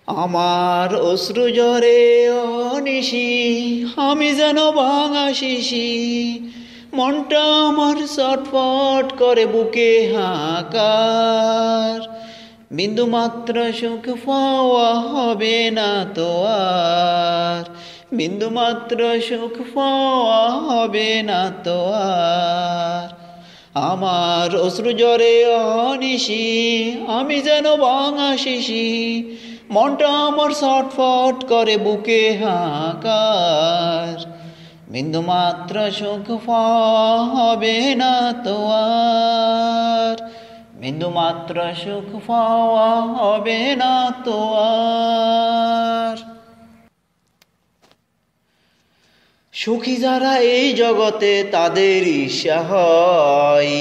আমার অশ্রু ঝরে অনিশি, আমি যেন ভাঙা শিশি। মনটা আমার ছটফট করে বুকে হাহাকার। বিন্দু মাত্র সুখ পাওয়া হবে না তো আর, বিন্দু মাত্র সুখ পাওয়া হবে না তো আর। আমার অশ্রু ঝরে অনিশি, আমি যেন ভাঙা শিশি। মনটা আমার ছটফট করে বুকে হাহাকার। বিন্দু মাত্র সুখ পাওয়া হবে না তো আর, বিন্দু মাত্র সুখ পাওয়া হবে না তো আর। সুখী যারা এই জগতে তাদের ঈর্ষা হয়,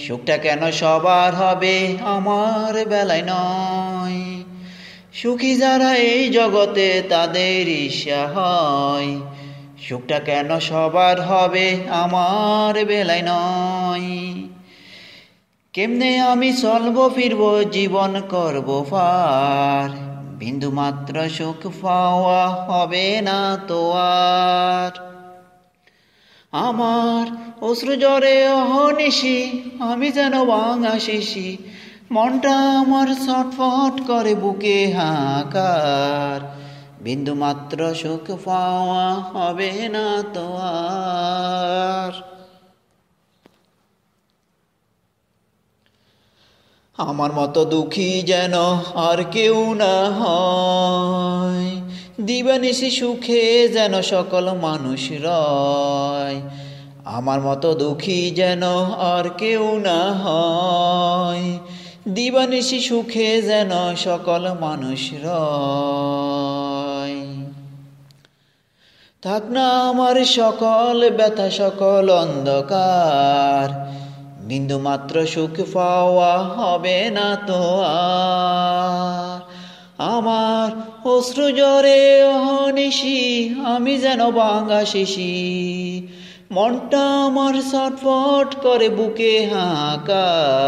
সুখটা কেন সবার হবে আমার বেলায় নয়। সুখী যারা এই জগতে তাদের ঈর্ষা হয়, সুখটা কেন সবার হবে আমার বেলায় নয়। কেমনে আমি চলবো ফিরবো জীবন করব পার, বিন্দু মাত্র সুখ পাওয়া হবে না তো আর। আমার অশ্রু ঝরে অহনিশি, আমি যেন ভাঙা শিশি। মনটা আমার ছটফট করে বুকে হাহাকার। বিন্দু মাত্র সুখ পাওয়া হবে না তো আর। আমার মতো দুঃখী যেন আর কেউ না হয়, দিবানিশি সুখে যেন সকল মানুষ রয়। আমার মতো দুঃখী যেন আর কেউ না হয়, দিবানিশি সুখে যেন সকল মানুষ রয়। থাক না আমার সকল ব্যথা সকল অন্ধকার, বিন্দু মাত্র সুখ পাওয়া হবে না তো আর। আমার অশ্রু ঝরে অহনিশি, আমি যেন ভাঙা শিশি। মনটা আমার ছটফট করে বুকে হাহাকার।